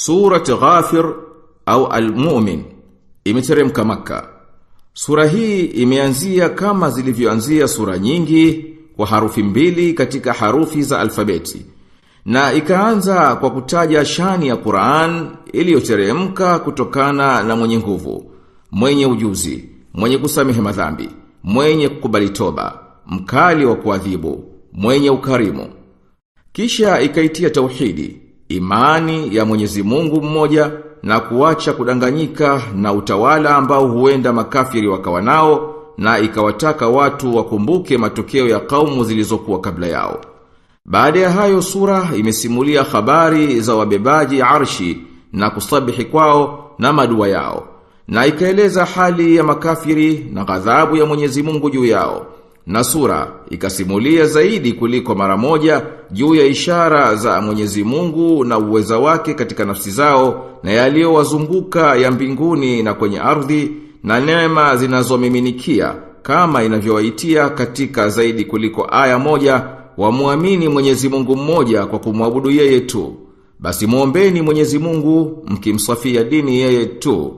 Surat Ghafir au Al-Mu'min imeteremka Makka. Sura hii imeanzia kama zilivyoanzia sura nyingi kwa harufi mbili katika harufi za alfabeti. Na ikaanza kwa kutaja shani ya Qur'an iliyoteremka kutokana na mwenye nguvu, mwenye ujuzi, mwenye kusamehe madhambi, mwenye kukubali toba, mkali wa kuadhibu, mwenye ukarimu. Kisha ikaitia tauhidi, imani ya Mwenyezi Mungu mmoja na kuacha kudanganyika na utawala ambao huenda makafiri wakawa nao, na ikawataka watu wakumbuke matokeo ya kaumu zilizokuwa kabla yao. Baada ya hayo sura imesimulia habari za wabebaji arshi na kusabihi kwao na madua yao, na ikaeleza hali ya makafiri na ghadhabu ya Mwenyezi Mungu juu yao. Na sura ikasimulia zaidi kuliko mara moja juu ya ishara za Mwenyezi Mungu na uweza wake katika nafsi zao na yaliyowazunguka ya mbinguni na kwenye ardhi na neema zinazomiminikia, kama inavyowaitia katika zaidi kuliko aya moja wamuamini Mwenyezi Mungu mmoja kwa kumwabudu yeye tu. Basi muombeni Mwenyezi Mungu mkimsafia dini yeye tu.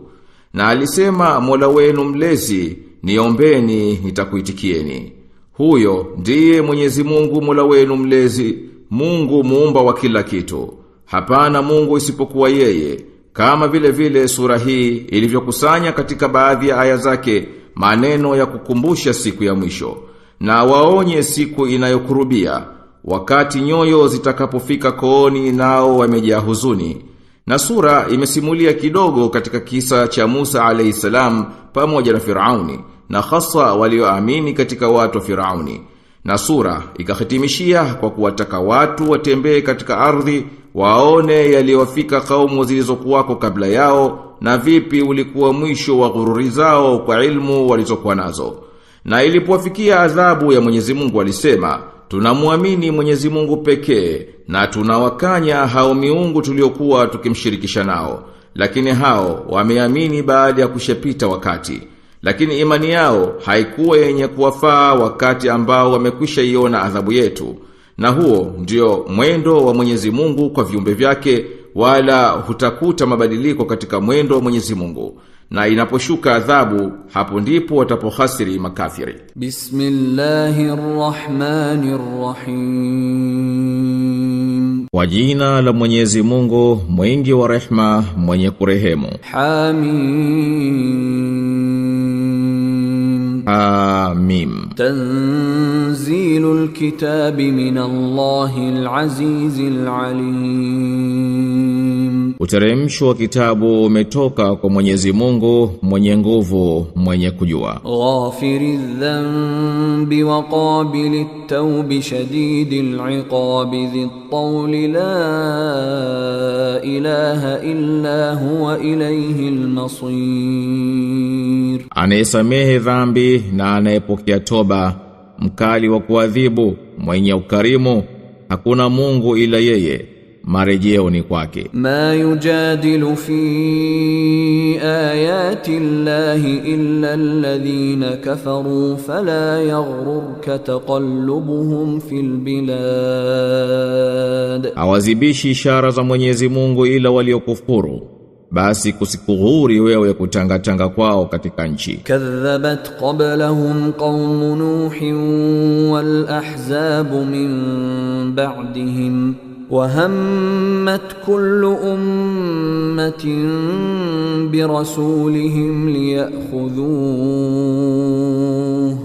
Na alisema Mola wenu mlezi, niombeni nitakuitikieni. Huyo ndiye Mwenyezi Mungu Mola wenu mlezi, Mungu muumba wa kila kitu. Hapana Mungu isipokuwa yeye. Kama vile vile sura hii ilivyokusanya katika baadhi ya aya zake maneno ya kukumbusha siku ya mwisho, na waonye siku inayokurubia, wakati nyoyo zitakapofika kooni nao wamejaa huzuni. Na sura imesimulia kidogo katika kisa cha Musa alayhisalam pamoja na Firauni, na hasa walioamini katika watu wa Firauni. Na sura ikahitimishia kwa kuwataka watu watembee katika ardhi, waone yaliyowafika kaumu zilizokuwako kabla yao, na vipi ulikuwa mwisho wa ghururi zao kwa ilmu walizokuwa nazo. Na ilipowafikia adhabu ya Mwenyezi Mungu walisema, tunamuamini Mwenyezi Mungu pekee, na tunawakanya hao miungu tuliokuwa tukimshirikisha nao. Lakini hao wameamini baada ya kushapita wakati. Lakini imani yao haikuwa yenye kuwafaa wakati ambao wamekwisha iona adhabu yetu. Na huo ndio mwendo wa Mwenyezi Mungu kwa viumbe vyake, wala hutakuta mabadiliko katika mwendo wa Mwenyezi Mungu. Na inaposhuka adhabu, hapo ndipo watapohasiri makafiri. Bismillahirrahmanirrahim. Kwa jina la Mwenyezi Mungu, mwingi wa rehema, mwenye kurehemu. Hamim. Tanzilul kitabi minallahil azizil alim. Uteremsho wa kitabu umetoka kwa Mwenyezi Mungu, mwenye nguvu, mwenye kujua. Ghafiriz dhanbi wa qabilit tawbi shadidil iqabi dhit tawli la ilaha illa huwa ilayhil masir. Anayesamehe dhambi na anayepokea toba, mkali wa kuadhibu, mwenye ukarimu, hakuna Mungu ila yeye, marejeo ni kwake. Ma yujadilu fi ayati Allahi illa alladhina kafaru fala yaghrurka taqallubuhum fil bilad. Hawazibishi ishara za Mwenyezi Mungu ila waliokufuru, basi kusikughuri wewe kutangatanga kwao katika nchi. Kadhabat qablahum qawmu Nuhin wal ahzabu min ba'dihim wa hammat kullu ummatin birasulihim liyakhudhuhu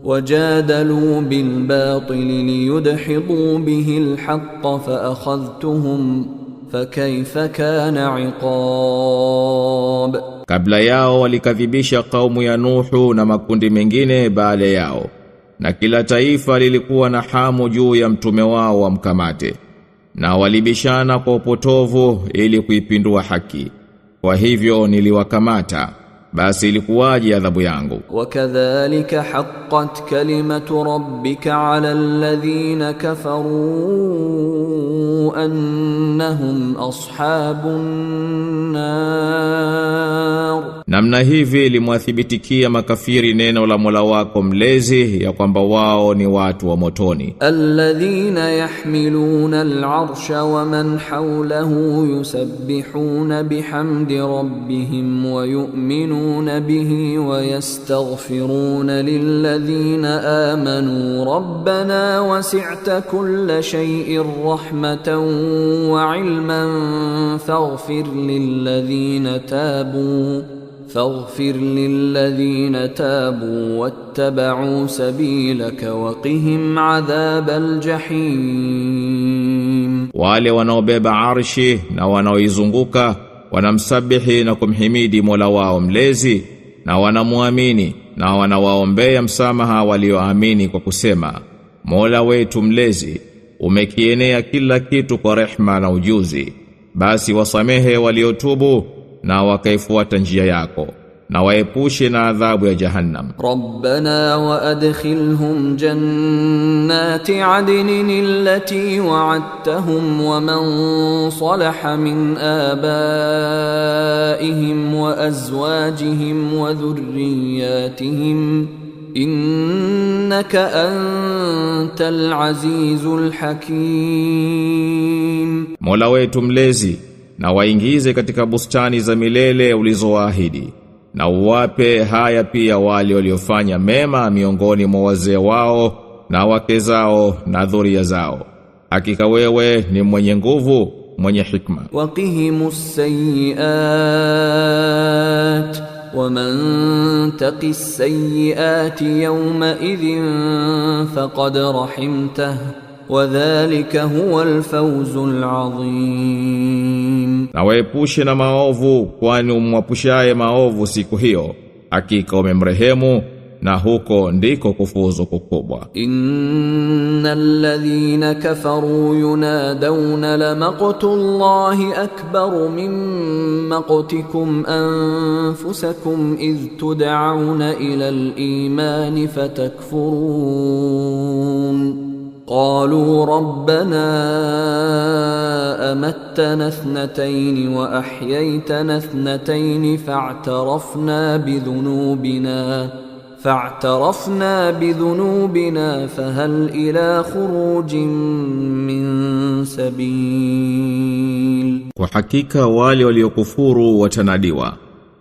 wajadalu bil batil liyudhidu bihi al haqq fa akhadhtuhum fakaifa kana iqab. Kabla yao walikadhibisha kaumu ya Nuhu na makundi mengine baada yao, na kila taifa lilikuwa na hamu juu ya mtume wao wamkamate, na walibishana kwa upotovu ili kuipindua haki. Kwa hivyo niliwakamata, basi ilikuwaje adhabu yangu. Wakadhalika haqqat kalimatu rabbika ala alladhina kafaru annahum ashabun nar Namna hivi limwathibitikia makafiri neno la Mola wako mlezi ya kwamba wao ni watu wa motoni. Alladhina yahmiluna al-arsha wa man hawlahu yusabbihuna bihamdi rabbihim wa yu'minuna bihi wa yastaghfiruna lilladhina amanu rabbana wasi'ta kulla shay'in rahmatan wa 'ilman faghfir للذين تابوا واتبعوا سبيلك وقهم عذاب الجحيم. Wale wanaobeba arshi na wanaoizunguka wanamsabihi na kumhimidi Mola wao mlezi na wanamuamini na wanawaombea msamaha walioamini kwa kusema, Mola wetu mlezi umekienea kila kitu kwa rehma na ujuzi, basi wasamehe waliotubu na wakaifuata njia yako na waepushe na adhabu ya Jahannam. Rabbana wa adkhilhum jannati adnin allati wa'adtahum wa man salaha min abaihim wa azwajihim wa dhurriyyatihim innaka antal azizul hakim. Mola wetu mlezi, na waingize katika bustani za milele ulizowaahidi, na uwape haya pia wale waliofanya mema miongoni mwa wazee wao na wake zao na dhuria zao. Hakika wewe ni mwenye nguvu, mwenye hikma. Waqihimus sayyiat wa man taqis sayyiati yawma idhin faqad rahimtahu wa dhalika huwal fawzul azim. Na waepushe na maovu, kwani umwapushaye maovu siku hiyo hakika umemrehemu, na huko ndiko kufuzu kukubwa. Innal ladhina kafaru yunadawna lamaqtullahi akbaru min maqtikum anfusakum idh tud'auna ila al-iman fatakfurun. قالوا ربنا أمتنا اثنتين وأحييتنا اثنتين فاعترفنا بذنوبنا فهل إلى خروج من سبيل. Kwa hakika wale waliokufuru watanadiwa,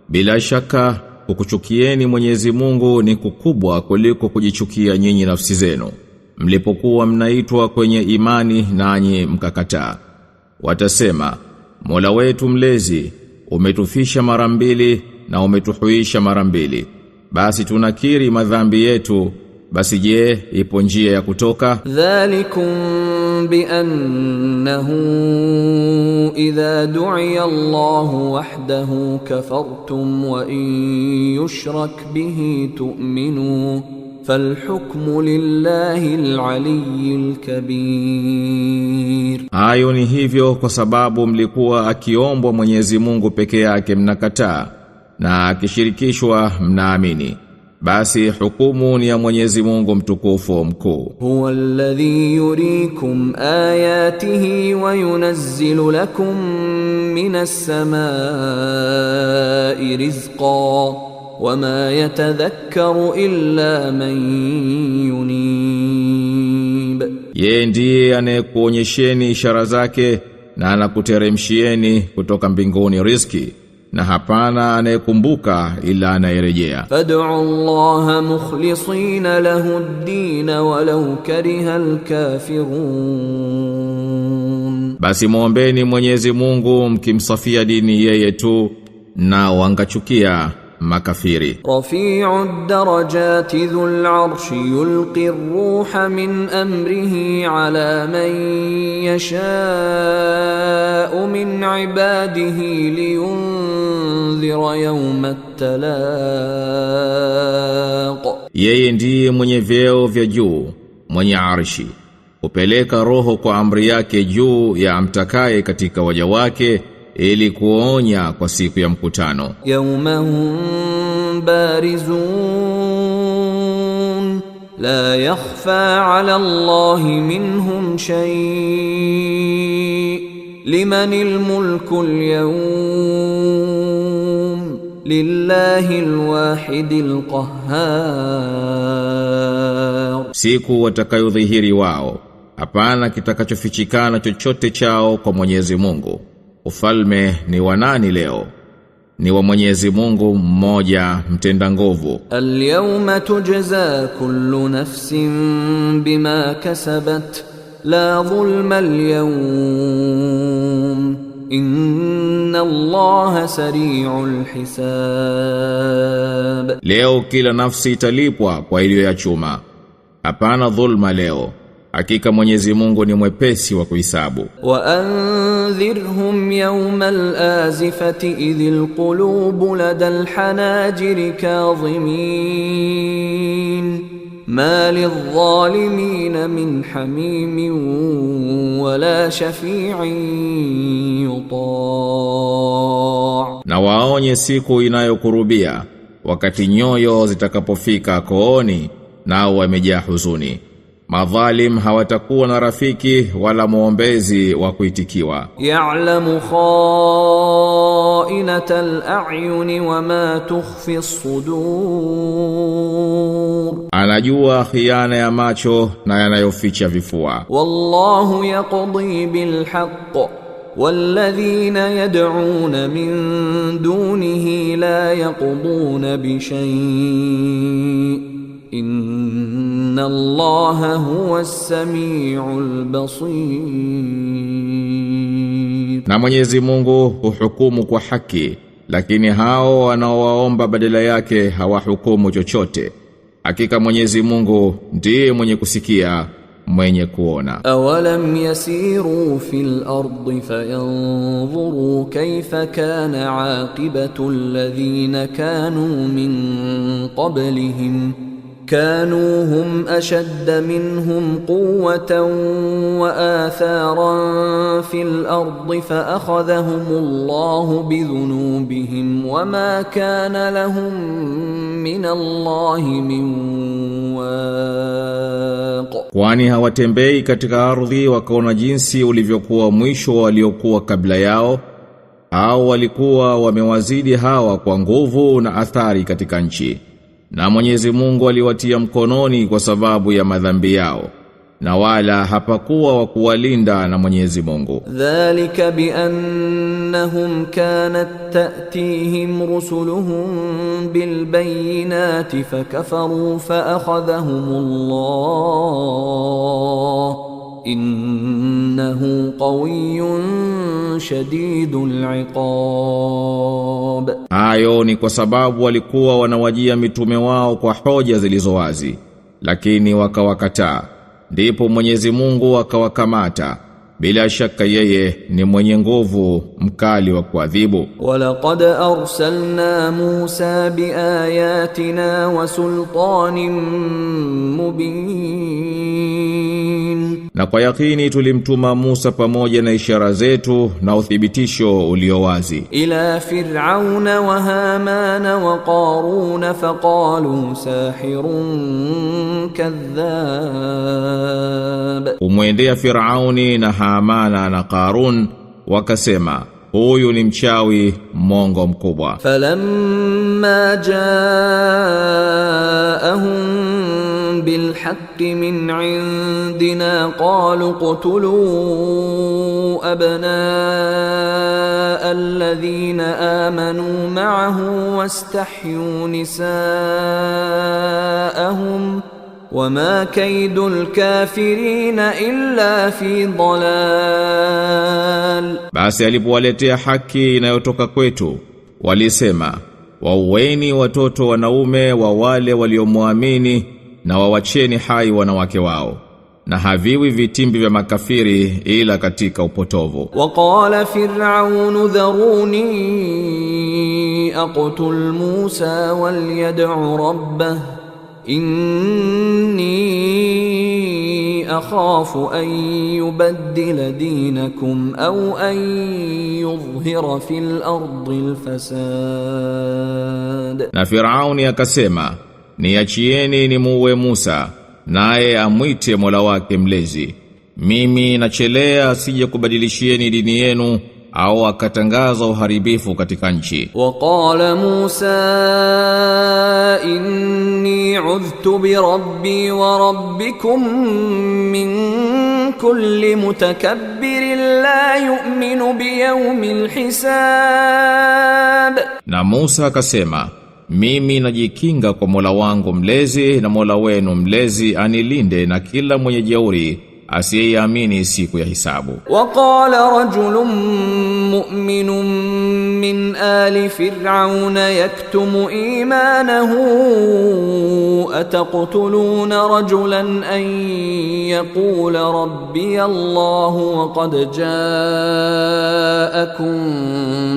bila shaka kukuchukieni Mwenyezi Mungu ni kukubwa kuliko kujichukia nyinyi nafsi zenu mlipokuwa mnaitwa kwenye imani nanyi mkakataa. Watasema, Mola wetu mlezi umetufisha mara mbili na umetuhuisha mara mbili, basi tunakiri madhambi yetu, basi je, ipo njia ya kutoka? Dhalikum bi annahu idha du'iya Allahu wahdahu kafartum wa in yushrak bihi tu'minu فالحكم لله العلي الكبير. Hayo ni hivyo kwa sababu mlikuwa akiombwa Mwenyezi Mungu peke yake mnakataa, na akishirikishwa mnaamini, basi hukumu ni ya Mwenyezi Mungu mtukufu mkuu. Huwa alladhi yuriikum ayatihi wa yunazzilu lakum minas samaa'i rizqan wama yatadhakkaru illa man yunib. Yeye ndiye anayekuonyesheni ishara zake na anakuteremshieni kutoka mbinguni riziki, na hapana anayekumbuka ila anayerejea. Fad'u Allaha mukhlisina lahu ad-din walau kariha al-kafirun. Basi muombeni Mwenyezi Mungu mkimsafia dini yeye tu, na wangachukia makafiri. Rafi'ud darajati dhul arshi yulqi ar-ruha min amrihi ala man yasha'u min ibadihi liyunzira yawma at-talaq. Yeye ndiye mwenye vyeo vya juu, mwenye arshi, hupeleka roho kwa amri yake juu ya amtakaye katika waja wake, ili kuonya kwa siku ya mkutano. Yawmahum barizun la yakhfa ala Allahi minhum shay limanil mulku al-yawm lillahi alwahidil qahhar. Siku watakayodhihiri wao, hapana kitakachofichikana chochote chao kwa Mwenyezi Mungu. Ufalme ni wa nani leo? Ni wa Mwenyezi Mungu mmoja mtenda nguvu. Al-yawma tujza kullu nafsin bima kasabat la dhulma al-yawm inna Allaha sari'ul hisab. Leo kila nafsi italipwa kwa iliyoyachuma. Hapana dhulma leo. Hakika Mwenyezi Mungu ni mwepesi wa kuhesabu. Wa anzirhum yawmal azifati idhil qulubu ladal hanajiri kadhimin ma lidh-dhalimin min hamimin wala shafi'in yuta'. Na waonye siku inayokurubia, wakati nyoyo zitakapofika kooni, nao wamejaa huzuni. Madhalim hawatakuwa na rafiki wala muombezi wa kuitikiwa. Ya'lamu kha'inatal a'yuni wa ma tukhfi as-sudur. Anajua khiana ya macho na yanayoficha vifua. Wallahu yaqdi bil haqq walladhina yad'un min dunihi la yaqduna bi shay'. Inna Allaha huwa as-sami'ul basir. Na Mwenyezi Mungu huhukumu kwa haki, lakini hao wanaowaomba badala yake hawahukumu chochote. Hakika Mwenyezi Mungu ndiye mwenye kusikia, mwenye kuona. Awalam yasiru fil ardi fayanzuru kayfa kana aqibatu alladhina kanu min qablihim كانوا هم أشد منهم قوة وآثارا في الأرض فأخذهم الله بذنوبهم وما كان لهم من الله من واق. Kwani hawatembei katika ardhi wakaona jinsi ulivyokuwa mwisho waliokuwa kabla yao, au walikuwa wamewazidi hawa kwa nguvu na athari katika nchi. Na Mwenyezi Mungu aliwatia mkononi kwa sababu ya madhambi yao, na wala hapakuwa wa kuwalinda na Mwenyezi Mungu. Dhalika bi annahum kanat ta'tihim rusuluhum bil bayyinati fakafaru fa akhadhahumullah innahu qawiyyun shadidul iqab. Hayo ni kwa sababu walikuwa wanawajia mitume wao kwa hoja zilizo wazi, lakini wakawakataa. Ndipo Mwenyezi Mungu akawakamata. Bila shaka yeye ni mwenye nguvu, mkali wa kuadhibu. Walaqad arsalna Musa biayatina wa sultanin mubin. Na kwa yakini tulimtuma Musa pamoja na ishara zetu na uthibitisho ulio wazi. Ila Fir'auna wa Hamana wa Qaruna faqalu sahirun kadhab. Umwendea Firauni na Hamana na Qarun wakasema, huyu ni mchawi mongo mkubwa. Falamma ja'ahum بالحق من عندنا قالوا اقتلوا أبناء الذين آمنوا معه واستحيوا نساءهم وما كيد الكافرين إلا في ضلال. Basi alipowaletea haki inayotoka kwetu, walisema, waueni watoto wanaume wa wale waliomwamini na wawacheni hai wanawake wao, na haviwi vitimbi vya makafiri ila katika upotovu. Waqala Fir'aun dharuni aqtul Musa walyad'u rabbah inni akhafu an yubaddila dinakum au an yudhhira fil ardi alfasad. Na Firauni akasema, niachieni nimuue Musa, naye amwite Mola wake mlezi. Mimi nachelea asije kubadilishieni dini yenu au akatangaza uharibifu katika nchi. وقال موسى إني عذت بربي وربكم من كل متكبر لا يؤمن بيوم الحساب. Na Musa akasema, mimi najikinga kwa Mola wangu mlezi na Mola wenu mlezi anilinde na kila mwenye jeuri asiyeamini siku ya hisabu. وقال رجل مؤمن من آل فرعون يكتم إيمانه أتقتلون رجلا أن يقول ربي الله وقد جاءكم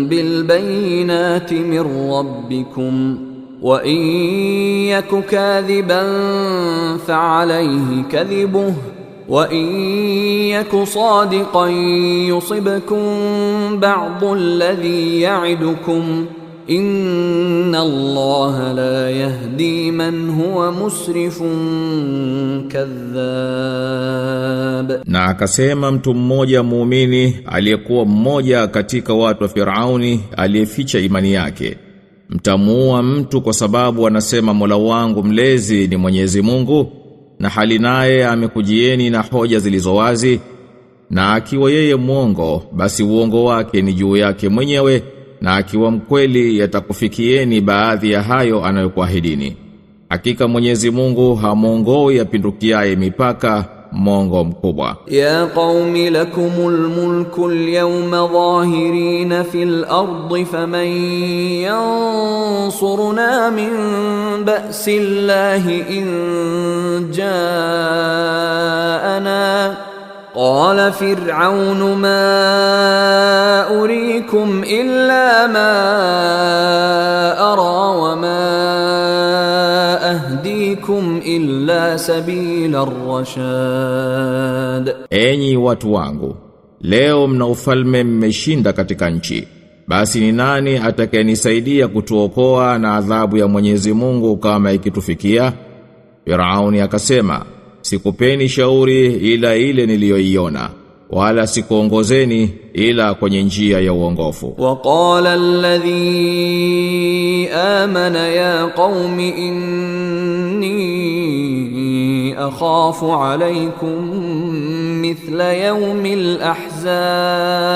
بالبينات من ربكم وإن يك كاذبا فعليه كذبه وَإِن يَكُ صَادِقًا يُصِبْكُم بَعْضُ الَّذِي يَعِدُكُمْ إِنَّ اللَّهَ لَا يَهْدِي مَنْ هُوَ مُسْرِفٌ كَذَّابٌ. Na akasema mtu mmoja muumini aliyekuwa mmoja katika watu wa Firauni aliyeficha imani yake, mtamuua mtu kwa sababu anasema Mola wangu mlezi ni Mwenyezi Mungu, na hali naye amekujieni na hoja zilizowazi, na akiwa yeye mwongo basi uongo wake ni juu yake mwenyewe, na akiwa mkweli yatakufikieni baadhi ya hayo anayokuahidini. Hakika Mwenyezi Mungu hamuongoi yapindukiaye mipaka mongo mkubwa. Ya qaumi lakumul mulku al-yawma zahirina fil ardi faman yansuruna min ba'si Allahi in ja'ana. قال فرعون ما أريكم إلا ما أرى وما أهديكم إلا سبيل الرشاد. Enyi watu wangu, leo mna ufalme mmeshinda katika nchi. Basi ni nani atakayenisaidia kutuokoa na adhabu ya Mwenyezi Mungu kama ikitufikia? Firauni akasema, sikupeni shauri ila ile niliyoiona, wala sikuongozeni ila kwenye njia ya uongofu. Waqala alladhi amana ya qaumi inni akhafu alaykum mithla yawmil ahzab.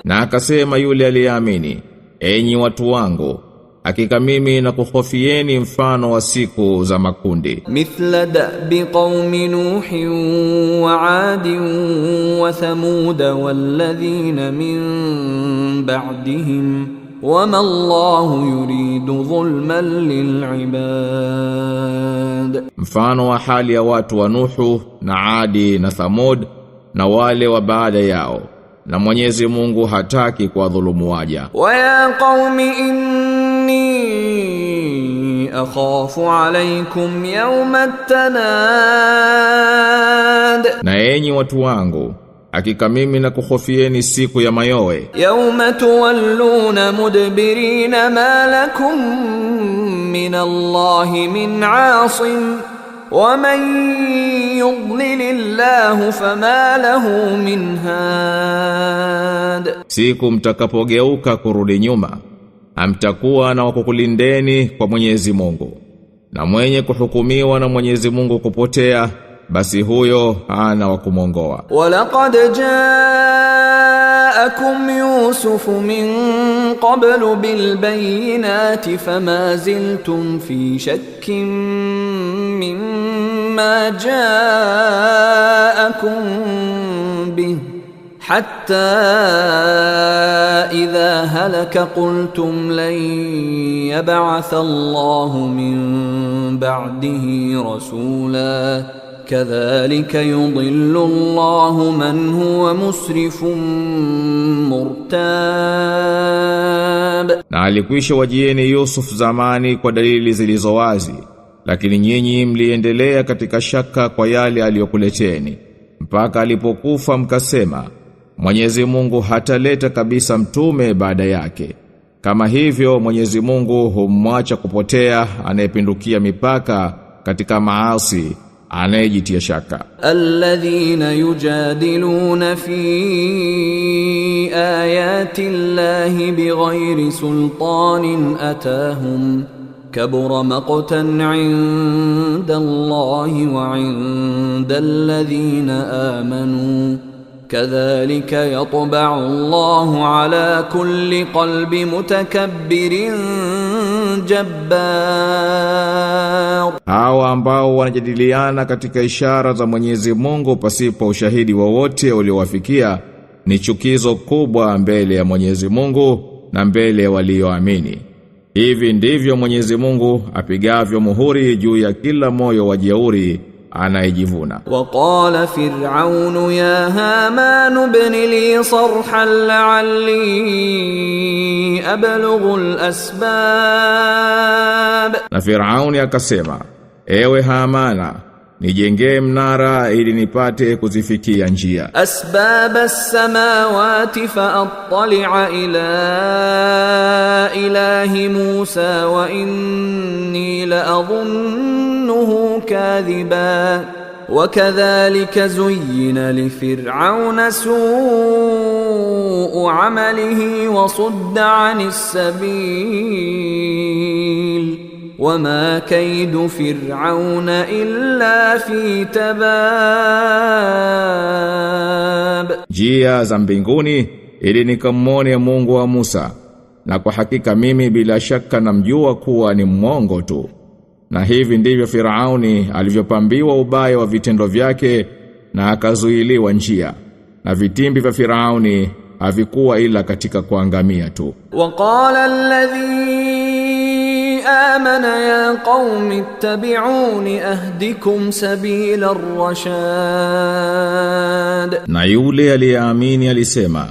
Na akasema yule aliyeamini, enyi watu wangu, hakika mimi nakuhofieni mfano wa siku za makundi. Mithla da'bi qaumi Nuhin wa 'Adin wa Thamud walladhina min ba'dihim wama Allahu yuridu dhulman lil'ibad. Mfano wa hali ya watu wa Nuhu na Adi na Thamud na wale wa baada yao, na Mwenyezi Mungu hataki kuwadhulumu waja. Wa ya qaumi inni akhafu alaykum yawma at-tanad. Na enyi watu wangu, hakika mimi nakuhofieni siku ya mayowe. Yawma tuwalluna mudbirina ma lakum min Allahi min 'asim wa man yudlilillahu fama lahu min had. Siku mtakapogeuka kurudi nyuma, hamtakuwa na wakukulindeni kwa Mwenyezi Mungu, na mwenye kuhukumiwa na Mwenyezi Mungu kupotea, basi huyo hana wa kumongoa. Walaqad ja'akum Yusufu min qablu bil bayyinati fama ziltum fi shakkin mimma ja'akum bih حتى إذا هلك قلتم لن يبعث الله من بعده رسولا كذلك يضل الله من هو مسرف مرتاب. Na alikwisha wajieni Yusuf zamani kwa dalili zilizowazi, lakini nyinyi mliendelea katika shaka kwa yale aliyokuleteni, mpaka alipokufa mkasema, Mwenyezi Mungu hataleta kabisa mtume baada yake. Kama hivyo Mwenyezi Mungu humwacha kupotea anayepindukia mipaka katika maasi anayejitia shaka. Alladhina yujadiluna fi ayati Allahi bighayri sultanin atahum kabura maqtan 'inda Allahi wa 'inda alladhina amanu kadhalika yatba'u Allahu 'ala kulli qalbi mutakabbirin jabbar. Hawa ambao wanajadiliana katika ishara za Mwenyezi Mungu pasipo ushahidi wowote uliowafikia ni chukizo kubwa mbele ya Mwenyezi Mungu na mbele ya walioamini. Hivi ndivyo Mwenyezi Mungu apigavyo muhuri juu ya kila moyo wa jeuri anayejivuna. Waqala Fir'aun ya Haman ibn li sarhan la'alli ablughu al-asbab. Na Fir'aun akasema, ewe Hamana, nijengee mnara ili nipate kuzifikia njia. Asbab as-samawati fa'attali'a ila ilahi Musa wa inni la'adhunnuhu kadhiba. وكذلك زين لفرعون سوء عمله وصد عن السبيل وما كيد فرعون إلا في تباب. Njia za mbinguni ili nikamwone Mungu wa Musa, na kwa hakika mimi bila shaka namjua kuwa ni mwongo tu. Na hivi ndivyo Firauni alivyopambiwa ubaya wa vitendo vyake na akazuiliwa njia. Na vitimbi vya Firauni havikuwa ila katika kuangamia tu. Waqala alladhi amana ya qaumi ittabi'uni ahdikum sabila ar-rashad. Na yule aliyeamini alisema,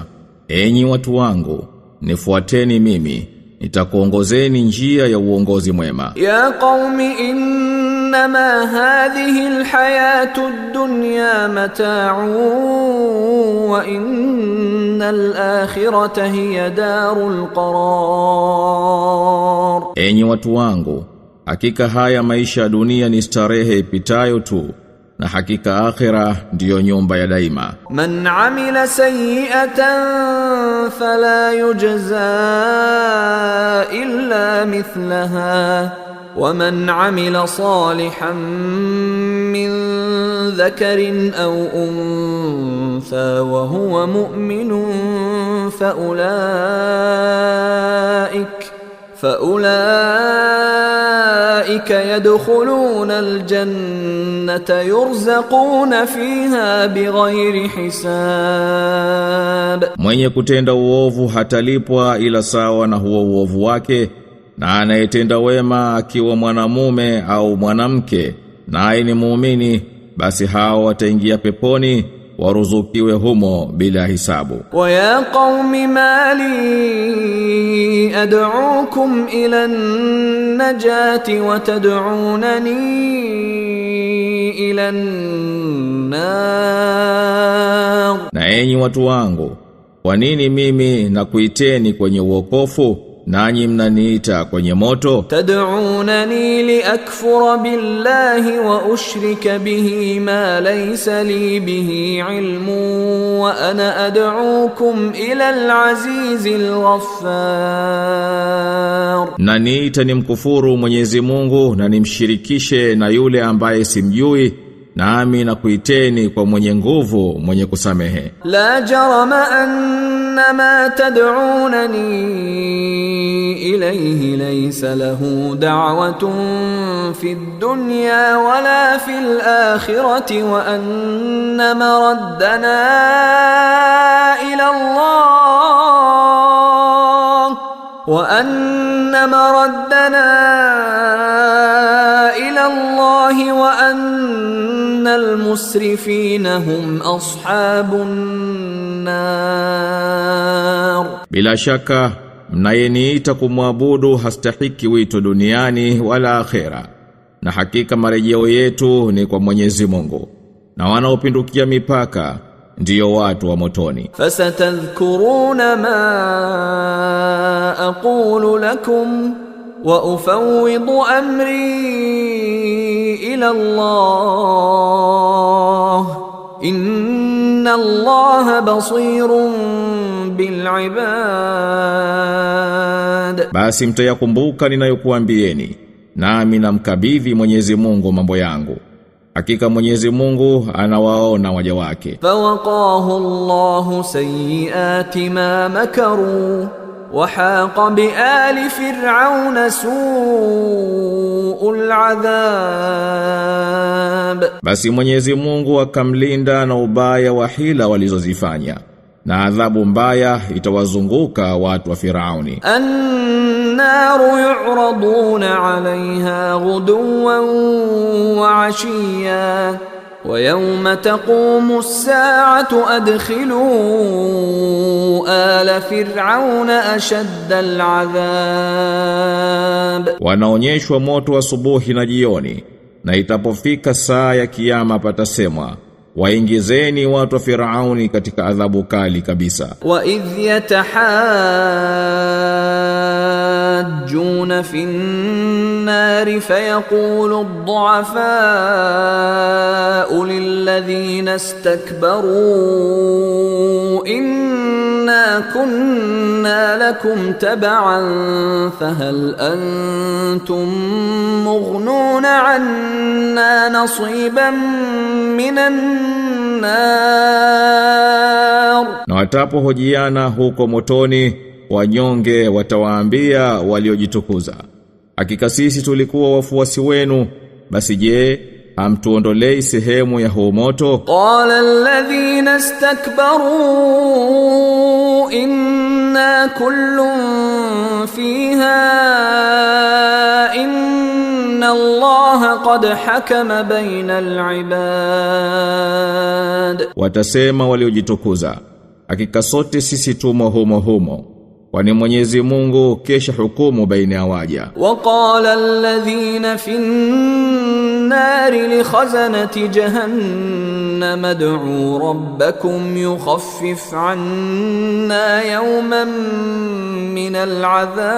enyi watu wangu, nifuateni mimi, nitakuongozeni njia ya uongozi mwema. Ya qaumi innama hadhihi alhayatu ad-dunya mata'un wa innal akhirata hiya darul qarar. Enyi watu wangu, hakika haya maisha ya dunia ni starehe ipitayo tu, na hakika akhira ndiyo nyumba ya daima. Man amila sayyi'atan fala yujza illa mithlaha wa man amila salihan min dhakarin aw untha wa huwa mu'minun فأولئك يدخلون الجنة يرزقون فيها بغير حساب. Mwenye kutenda uovu hatalipwa ila sawa na huo uovu wake, na anayetenda wema akiwa mwanamume au mwanamke naye ni muumini, basi hao wataingia peponi waruzukiwe humo bila hisabu. Wa ya qaumi mali ad'ukum ila an-najati wa tad'unani ila an-nar. Na enyi watu wangu, kwa nini mimi nakuiteni kwenye uokofu nanyi mnaniita kwenye moto? Tad'unani liakfura billahi wa ushrika bihi ma laysa li bihi ilmun wa ana ad'ukum ila al-azizil ghaffar. Na niita nimkufuru Mwenyezi Mungu na nimshirikishe na yule ambaye simjui, nami nakuiteni kwa mwenye nguvu mwenye kusamehe. La jarama annama tad'unani ilayhi laysa lahu da'watun fid dunya wala fil akhirati wa anna maraddana ila Allah wa anna maraddana ila Allah wa anna al-musrifina hum ashabun nar. Bila shaka mnayeniita kumwabudu hastahiki wito duniani wala akhera, na hakika marejeo yetu ni kwa Mwenyezi Mungu, na wanaopindukia mipaka ndiyo watu wa motoni. Fasatadhkuruna ma aqulu lakum wa ufawwidu amri ila Allah inna Allah basirun bil ibad. Basi mtayakumbuka ninayokuambieni, nami namkabidhi Mwenyezi Mungu mambo yangu. Hakika Mwenyezi Mungu anawaona waja wake. Fawaqahu Allahu sayyiati ma makaru wa haqa bi ali fir'auna su'ul adhab. Basi Mwenyezi Mungu akamlinda na ubaya wa hila walizozifanya, na adhabu mbaya itawazunguka watu wa Firauni. النار يعرضون عليها غدوا وعشيا ويوم تقوم الساعة أدخلوا آل فرعون أشد العذاب. Wanaonyeshwa moto asubuhi na jioni, na itapofika saa ya kiyama patasemwa, waingizeni watu wa Firauni katika adhabu kali kabisa. Wa idh yatahajjuna fin nari fayaqulu ad-du'afa'u lilladhina istakbaru inna kunna lakum tab'an fahal antum mughnuna 'anna nasiban minan na watapohojiana huko motoni, wanyonge watawaambia waliojitukuza, hakika sisi tulikuwa wafuasi wenu, basi je, hamtuondolei sehemu ya huo moto? Qala alladhina istakbaru inna kullun fiha inna Allaha qad hakama baina al-ibad. Watasema waliojitukuza, hakika sote sisi tumo humo, kwani Mwenyezi Mungu kesha hukumu baina ya waja. Wa qala alladhina fi an-nari li khazanati jahannam ad'u rabbakum yukhaffif 'anna yawman min al-'adhab.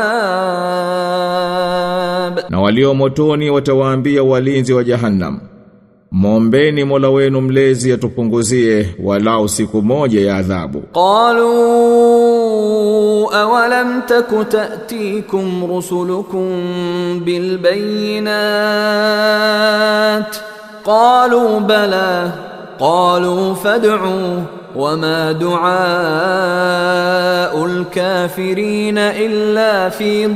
Na walio motoni watawaambia walinzi wa Jahannam, muombeni Mola wenu mlezi atupunguzie walau siku moja ya adhabu. Qalu awalam taku ta'tikum rusulukum bil bayyinat qalu bala qalu fad'u wama du'aul kafirin illa fi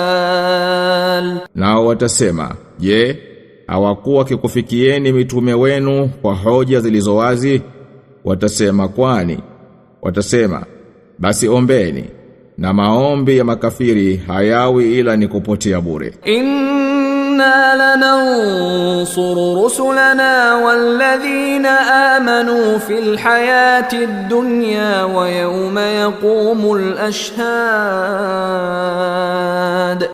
dalal. Nao watasema, je, hawakuwa kikufikieni mitume wenu kwa hoja zilizowazi? Watasema, kwani? Watasema, basi ombeni, na maombi ya makafiri hayawi ila ni kupotea bure. Inna lanansuru rusulana walladhina amanu fil hayati ad-dunya wa yawma yaqumul ashhad.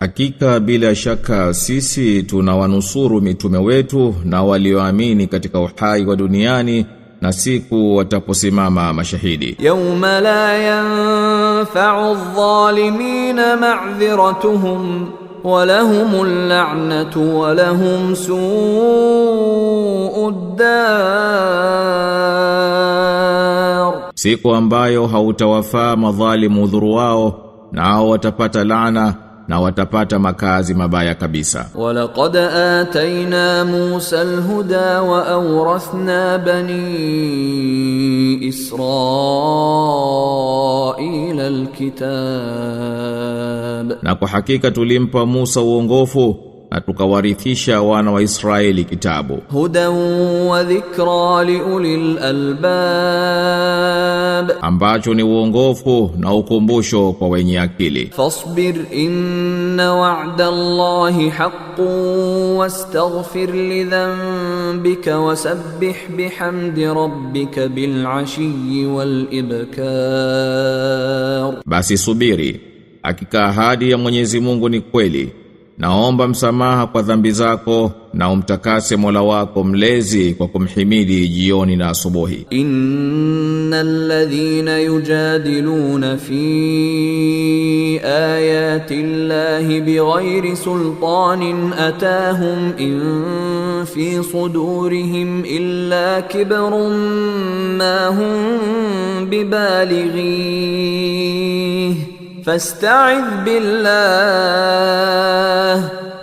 Hakika bila shaka sisi tunawanusuru mitume wetu na walioamini katika uhai wa duniani na siku wataposimama mashahidi. Yawma la yanfa'u adh-dhalimina ma'dhiratuhum wa lahumul la'natu wa lahum su'ud dar. Siku ambayo hautawafaa madhalimu udhuru wao, nao watapata laana na watapata makazi mabaya kabisa. Walaqad atayna Musa al-huda wa awrathna bani Israila al-kitab. Na kwa hakika tulimpa Musa uongofu na tukawarithisha wana wa Israeli kitabu. Hudan wa dhikra li ulil albab, ambacho ni uongofu na ukumbusho kwa wenye akili. Fasbir inna wa'da Allahi haqqun wastaghfir li dhanbika wasabbih bihamdi rabbika bil ashiyyi wal ibkar. Basi subiri, hakika ahadi ya Mwenyezi Mungu ni kweli. Naomba msamaha kwa dhambi zako na umtakase Mola wako mlezi kwa kumhimidi jioni na asubuhi. Innal ladhina yujadiluna fi ayati ayati Allahi bighayri sultanin atahum in fi sudurihim illa kibrun ma hum bibalighi fasta'idh billah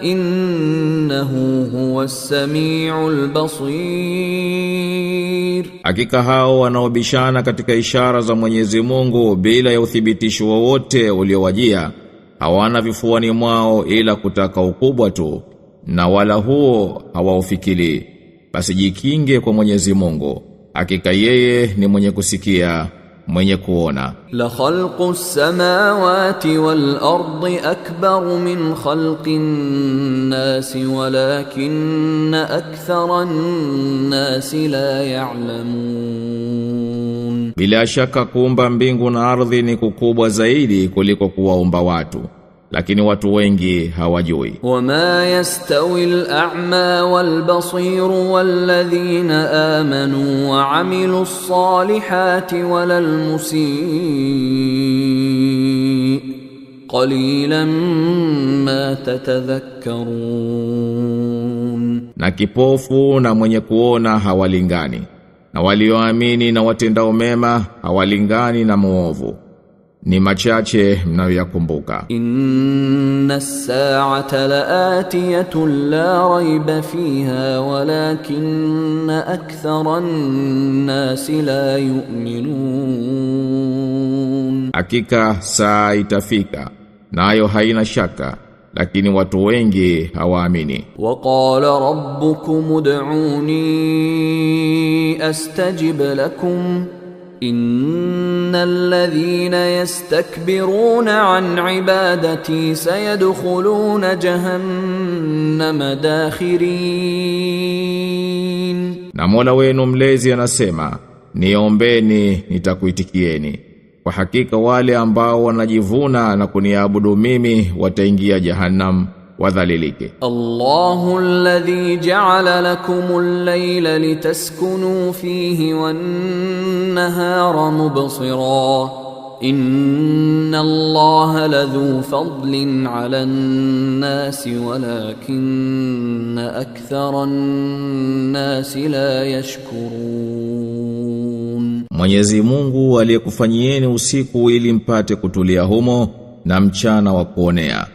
innahu huwas samiul basir. Hakika hao wanaobishana katika ishara za Mwenyezi Mungu bila ya uthibitisho wowote uliowajia hawana vifuani mwao ila kutaka ukubwa tu, na wala huo hawaufikiri. Basi jikinge kwa Mwenyezi Mungu, hakika yeye ni mwenye kusikia, mwenye kuona. La khalqus samawati wal ardi akbar min khalqin nasi walakinna aktharan nasi la ya'lamun. Bila shaka kuumba mbingu na ardhi ni kukubwa zaidi kuliko kuwaumba watu, lakini watu wengi hawajui. Wama yastawi al-a'ma wal-basir wal-ladhina amanu wa 'amilu s-salihati wal-musii qalilan ma tatadhakkarun. Na kipofu na mwenye kuona hawalingani, na walioamini na watendao mema hawalingani na muovu, ni machache mnayoyakumbuka. Inna as-sa'ata la'atiyatun la rayba fiha walakinna aktharan nasi la yu'minun. Hakika saa itafika, nayo haina shaka, lakini watu wengi hawaamini. Wa qala rabbukum ud'uni astajib lakum innal ladhina yastakbiruna an ibadati sayadkhuluna jahannama dakhirin. Na Mola wenu mlezi anasema, niombeni nitakuitikieni. Kwa hakika wale ambao wanajivuna na kuniabudu mimi wataingia jahannam wadhalilike. Allahu alladhi ja'ala lakumul layla litaskunu fihi wan-nahara mubsira inna Allaha ladhu fadlin 'alan nasi walakinna aktharan nasi la yashkurun. Mwenyezi Mungu aliyekufanyieni usiku ili mpate kutulia humo na mchana wa kuonea.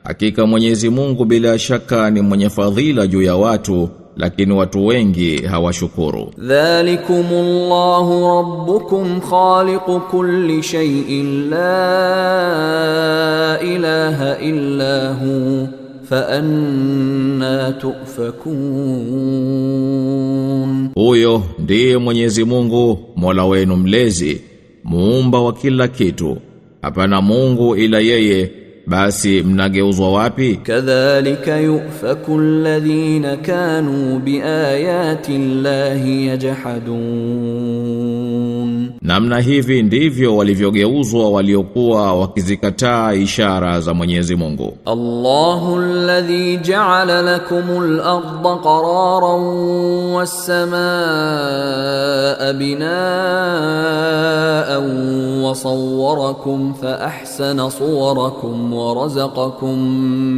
Hakika Mwenyezi Mungu bila shaka ni mwenye fadhila juu ya watu, lakini watu wengi hawashukuru. Dhalikumullahu rabbukum khaliqu kulli shay'in la ilaha illa hu fa anna tufakun. Huyo ndiye Mwenyezi Mungu, Mola wenu mlezi, muumba wa kila kitu. Hapana Mungu ila yeye, basi mnageuzwa wapi? Kadhalika yufaku alladhina kanu biayati Allahi yajhadun. Namna hivi ndivyo walivyogeuzwa waliokuwa wakizikataa ishara za Mwenyezi Mungu. Allahu alladhi ja'ala lakumul arda qararan was samaa binaan wa sawwarakum fa ahsana suwarakum wa razaqakum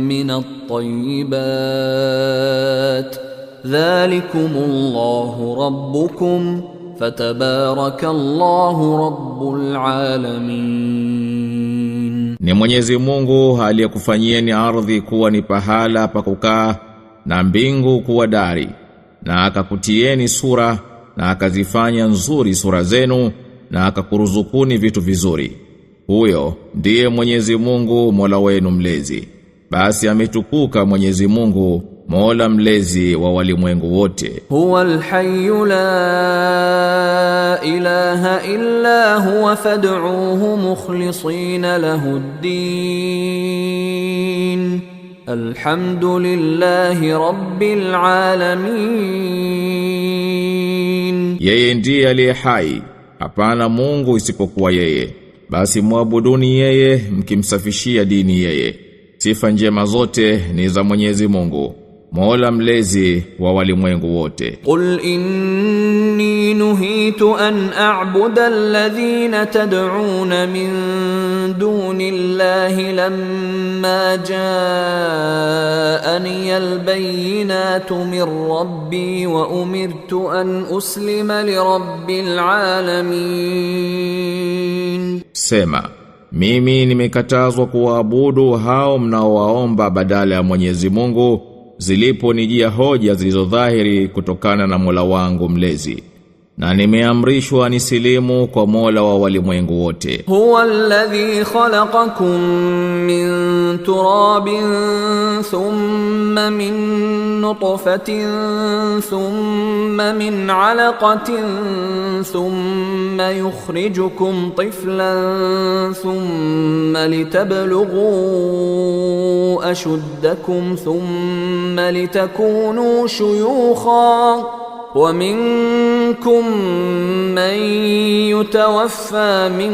minat tayyibat dhalikumullahu rabbukum fatabarakallahu rabbul alamin. Ni Mwenyezi Mungu aliyekufanyieni ardhi kuwa ni pahala pa kukaa na mbingu kuwa dari, na akakutieni sura na akazifanya nzuri sura zenu na akakuruzukuni vitu vizuri. Huyo ndiye Mwenyezi Mungu, Mola wenu mlezi. Basi ametukuka Mwenyezi Mungu, Mola mlezi wa walimwengu wote. Huwal hayyu la ilaha illa huwa fad'uuhu mukhlisina lahud-din. Alhamdulillahi rabbil alamin. Yeye ndiye aliye hai, hapana Mungu isipokuwa yeye. Basi muabuduni yeye mkimsafishia dini yeye. Sifa njema zote ni za Mwenyezi Mungu, Mola mlezi wa walimwengu wote. Qul inni nuhitu an a'buda alladhina tad'una min duni الله لما جاءني البينات من ربي وأمرت أن أسلم لرب العالمين. Sema, mimi nimekatazwa kuabudu hao mnaowaomba badala ya Mwenyezi Mungu ziliponijia hoja zilizodhahiri kutokana na Mola wangu mlezi, na nimeamrishwa nisilimu kwa Mola wa walimwengu wote. Huwa alladhi khalaqakum min turabin thumma min nutfatin thumma min alaqatin thumma yukhrijukum tiflan thumma litablughu ashuddakum thumma litakunu shuyukha ومنكم من يتوفى من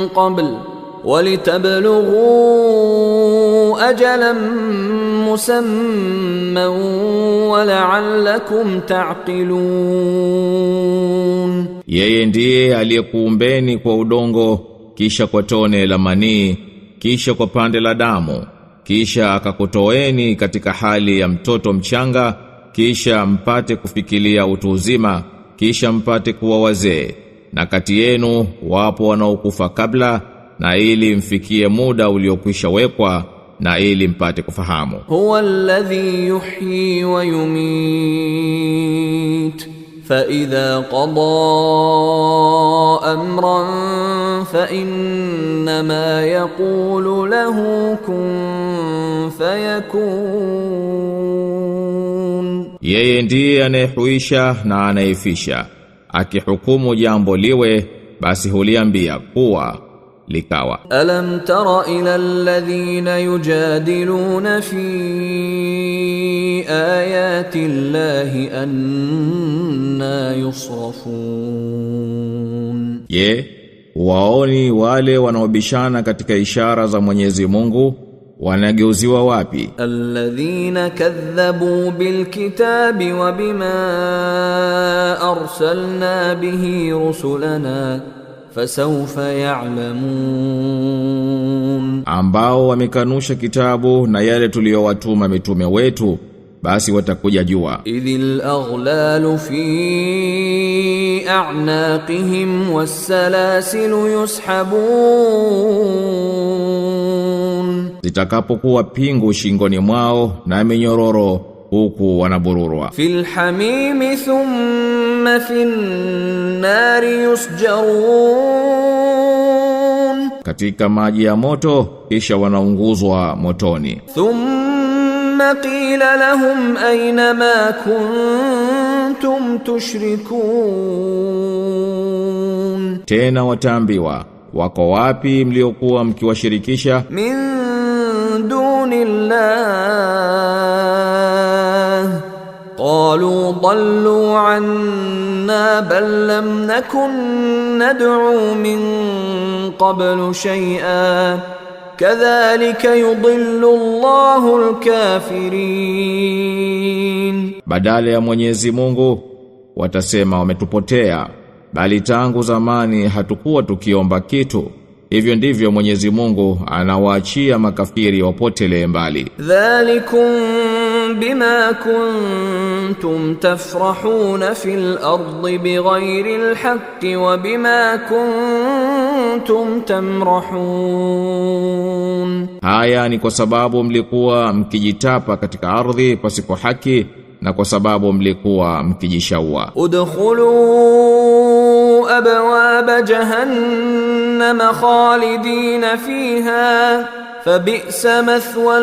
قبل ولتبلغوا أجلا مسمى ولعلكم تعقلون. Yeye ndiye aliyekuumbeni kwa udongo, kisha kwa tone la manii, kisha kwa pande la damu, kisha akakutoeni katika hali ya mtoto mchanga, kisha mpate kufikiria utu uzima, kisha mpate kuwa wazee, na kati yenu wapo wanaokufa kabla, na ili mfikie muda uliokwisha wekwa, na ili mpate kufahamu. Huwa alladhi yuhyi wa yumit, fa idha qada amran fa innama yaqulu lahu kun fayakun. Yeye ndiye anayehuisha na anayefisha, akihukumu jambo liwe basi huliambia kuwa likawa. Alam tara ila alladhina yujadiluna fi ayati Allahi anna yusrafun. Ye, waoni wale wanaobishana katika ishara za Mwenyezi Mungu wanageuziwa wapi? Alladhina kadhabu bilkitabi wa bima arsalna bihi rusulana fasawfa ya'lamun. Ambao wamekanusha kitabu na yale tuliyowatuma mitume wetu, basi watakuja jua. Idhil aghlalu fi a'naqihim was-salasilu yushabun. Zitakapokuwa pingu shingoni mwao na minyororo huku wanabururwa. Fil hamimi thumma fin nari yusjarun. Katika maji ya moto kisha wanaunguzwa motoni. Thumma qila lahum ayna ma kuntum tushrikun. Tena wataambiwa, wako wapi mliokuwa mkiwashirikisha? Min dunillah. Qalu dallu anna bal lam nakun nad'u min qablu shay'an kadhalika yudillu Allahu al-kafirin. Badala ya Mwenyezi Mungu watasema wametupotea, bali tangu zamani hatukuwa tukiomba kitu. Hivyo ndivyo Mwenyezi Mungu anawaachia makafiri wapotelee mbali. Dhalikum bima kuntum tafrahuna fil ardi bighayri alhaqqi wa bima kuntum tamrahun. Haya ni kwa sababu mlikuwa mkijitapa katika ardhi pasipo haki, na kwa sababu mlikuwa mkijishaua. Udkhulu abwab jahannam khalidina fiha fabi'sa mathwa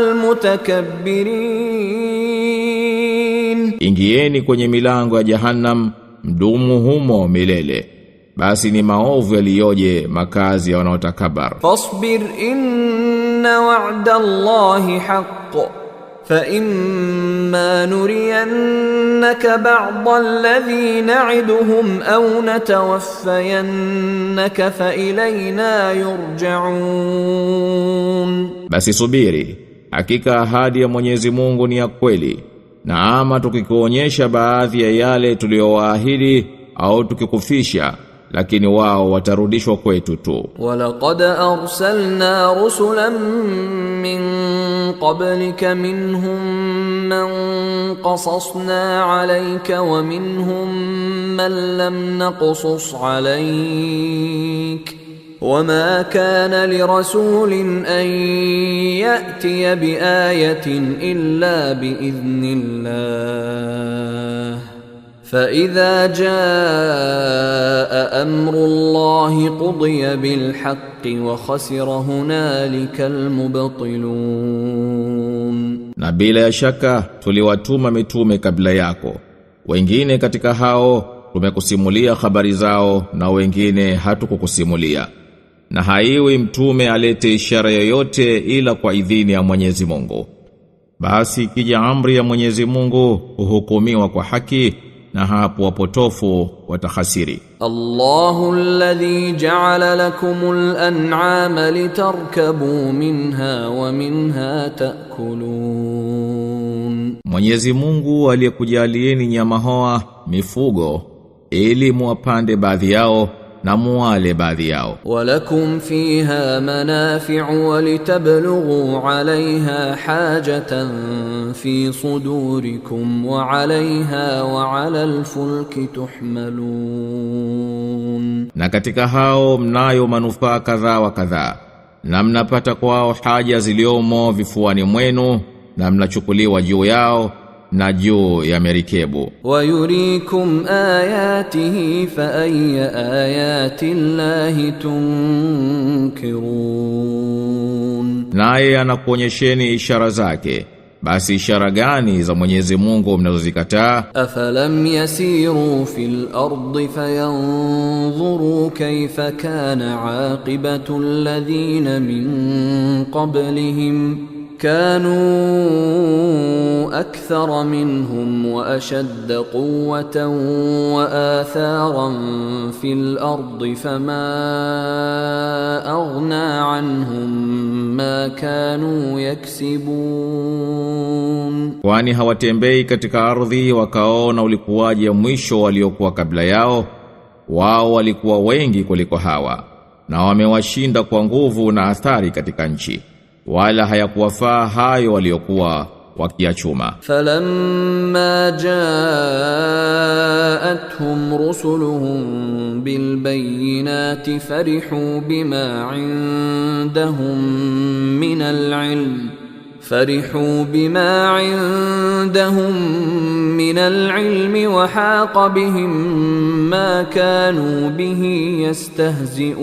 almutakabbirin. Ingieni kwenye milango ya Jahannam, mdumu humo milele, basi ni maovu yaliyoje makazi ya wanaotakabar. Fasbir inna wa'da Allahi haqqun فإما نرينك بعض الذي نعدهم أو نتوفينك فإلينا يرجعون. Basi subiri, hakika ahadi ya Mwenyezi Mungu ni ya kweli, na ama tukikuonyesha baadhi ya yale tuliyowaahidi au tukikufisha, lakini wao watarudishwa kwetu tu. Walaqad arsalna rusulan min qablika minhum man qasasna alayka wa minhum man lam naqsus alayk وما كان لرسول أن يأتي بآية إلا بإذن الله فإذا جاء أمر الله قضي بالحق وخسر هنالك المبطلون. Na bila ya shaka tuliwatuma mitume kabla yako, wengine katika hao tumekusimulia habari zao na wengine hatukukusimulia. Na haiwi mtume alete ishara yoyote ila kwa idhini ya Mwenyezi Mungu. Basi ikija amri ya Mwenyezi Mungu huhukumiwa kwa haki, na hapo wapotofu watahasiri. Allahu alladhi ja'ala lakumul an'ama litarkabu minha wa minha ta'kulun. Mwenyezi Mungu aliyekujalieni nyama hoa, mifugo, ili muwapande baadhi yao na muwale baadhi yao. Walakum fiha manafi'u wa litablughu 'alayha hajatan fi sudurikum wa 'alayha wa 'ala al-fulki tuhmalun. Na katika hao mnayo manufaa kadhaa wa kadhaa, na mnapata kwao haja ziliomo vifuani mwenu, na mnachukuliwa juu yao na juu ya merikebu. Wa yurikum ayatihi fa ayya ayati Allahi tunkirun. Naye anakuonyesheni ishara zake, basi ishara gani za Mwenyezi Mungu mnazozikataa? Afalam yasiru fil ardi fayanzuru kayfa kana aqibatu alladhina min qablihim كانوا أكثر منهم وأشد قوة وآثارا في الأرض فما أغنى عنهم ما كانوا يكسبون. Kwani hawatembei katika ardhi wakaona ulikuwaje mwisho waliokuwa kabla yao? Wao walikuwa wengi kuliko hawa, na wamewashinda kwa nguvu na athari katika nchi, wala hayakuwafaa hayo waliokuwa wakiachuma. Falamma ja'atuhum rusuluhum bilbayinati farihu bima 'indahum min al-'ilmi wa haqa bihim ma kanu bihi yastahzi'un.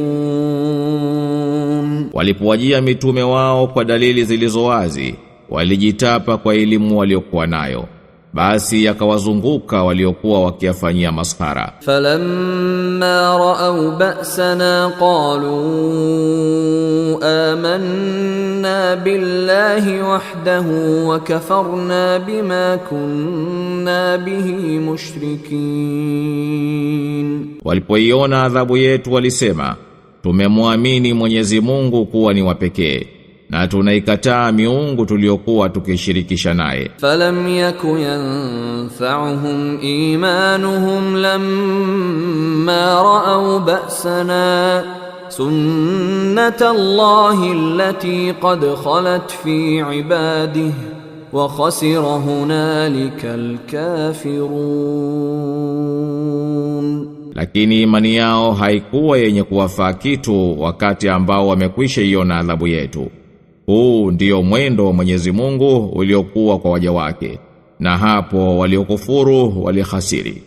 Walipowajia mitume wao kwa dalili zilizo wazi, walijitapa kwa elimu waliokuwa nayo, basi yakawazunguka waliokuwa wakiyafanyia maskhara. Falamma ra'aw ba'sana qalu amanna billahi wahdahu wa kafarna bima kunna bihi mushrikin. Walipoiona adhabu yetu walisema, tumemwamini Mwenyezi Mungu kuwa ni wa pekee, na tunaikataa miungu tuliyokuwa tukishirikisha naye. Falam yaku yanfa'uhum imanuhum lamma ra'aw ba'sana sunnatallahi allati qad khalat fi ibadihi wa khasira hunalika alkafirun. Lakini imani yao haikuwa yenye kuwafaa kitu wakati ambao wamekwisha iona adhabu yetu. Huu ndio mwendo wa Mwenyezi Mungu uliokuwa kwa waja wake, na hapo waliokufuru walihasiri.